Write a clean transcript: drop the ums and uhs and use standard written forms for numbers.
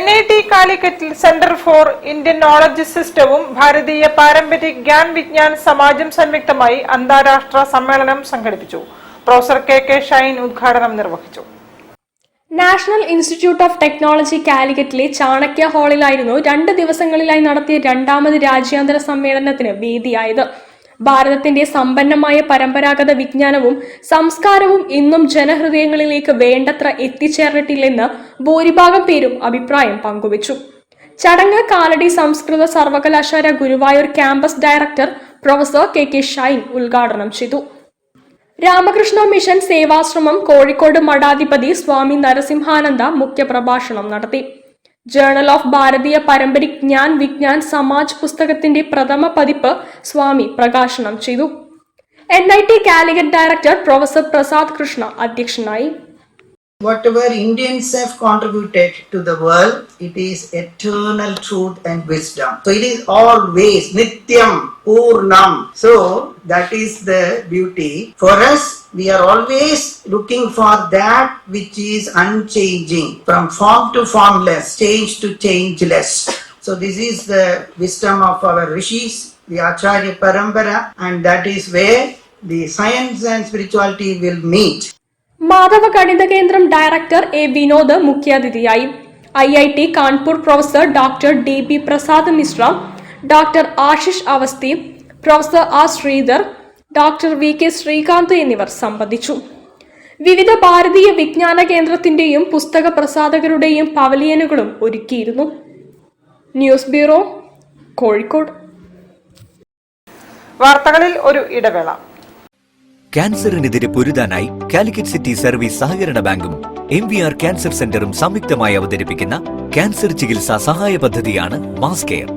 NIT കാലിക്കറ്റിൽ centre for Indian knowledge സിസ്റ്റവും ഭാരതീയ പാരമ്പരിക് ജ്ഞാൻ വിജ്ഞാൻ സമാജം സംയുക്തമായി അന്താരാഷ്ട്ര സമ്മേളനം സംഘടിപ്പിച്ചു. പ്രൊഫസർ KK ഷൈൻ ഉദ്ഘാടനം നിർവഹിച്ചു. നാഷണൽ ഇൻസ്റ്റിറ്റ്യൂട്ട് ഓഫ് ടെക്നോളജി കാലിക്കറ്റിലെ ചാണക്യ ഹാളിലായിരുന്നു 2 ദിവസങ്ങളിലായി നടത്തിയ രണ്ടാമത് രാജ്യാന്തര സമ്മേളനത്തിന് വേദിയായത്. ഭാരതത്തിന്റെ സമ്പന്നമായ പരമ്പരാഗത വിജ്ഞാനവും സംസ്കാരവും ഇന്നും ജനഹൃദയങ്ങളിലേക്ക് വേണ്ടത്ര എത്തിച്ചേർന്നിട്ടില്ലെന്ന് ഭൂരിഭാഗം പേരും അഭിപ്രായം പങ്കുവച്ചു. ചടങ്ങ് കാലടി സംസ്കൃത സർവകലാശാല Guruvayur campus director professor KK Shine ഉദ്ഘാടനം ചെയ്തു. രാമകൃഷ്ണ മിഷൻ സേവാശ്രമം കോഴിക്കോട് മഠാധിപതി സ്വാമി നരസിംഹാനന്ദ മുഖ്യപ്രഭാഷണം നടത്തി. ജേണൽ ഓഫ് ഭാരതീയ പാരമ്പരിക് ജ്ഞാൻ വിജ്ഞാൻ സമാജ് പുസ്തകത്തിന്റെ പ്രഥമ പതിപ്പ് സ്വാമി പ്രകാശനം ചെയ്തു. NIT Calicut director professor Prasad Krishna അധ്യക്ഷനായി. Whatever Indians have contributed to the world, it is eternal truth and wisdom. So it is always Nityam, Purnam. So that is the beauty. For us, we are always looking for that which is unchanging. From form to formless, change to changeless. So this is the wisdom of our rishis, the Acharya Parampara, and that is where the science and spirituality will meet. Madhava ഗണിത കേന്ദ്രം director A. Vinod മുഖ്യാതിഥിയായി. IIT Kanpur professor doctor DB Prasad Mishra, doctor Ashish Awasthi, professor R. Sridhar, doctor VK Srikanth എന്നിവർ സംബന്ധിച്ചു. വിവിധ ഭാരതീയ വിജ്ഞാന കേന്ദ്രത്തിന്റെയും പുസ്തക പ്രസാധകരുടെയും പവലിയനുകളും ഒരുക്കിയിരുന്നു. News bureau, Kozhikode. വാർത്തകളിൽ ഒരു ഇടവേള. ക്യാൻസറിനെതിരെ പൊരുതാനായി കാലിക്കറ്റ് സിറ്റി സർവീസ് സഹകരണ ബാങ്കും MVR ക്യാൻസർ സെന്ററും സംയുക്തമായി അവതരിപ്പിക്കുന്ന ക്യാൻസർ ചികിത്സാ സഹായ പദ്ധതിയാണ് മാസ് കെയർ.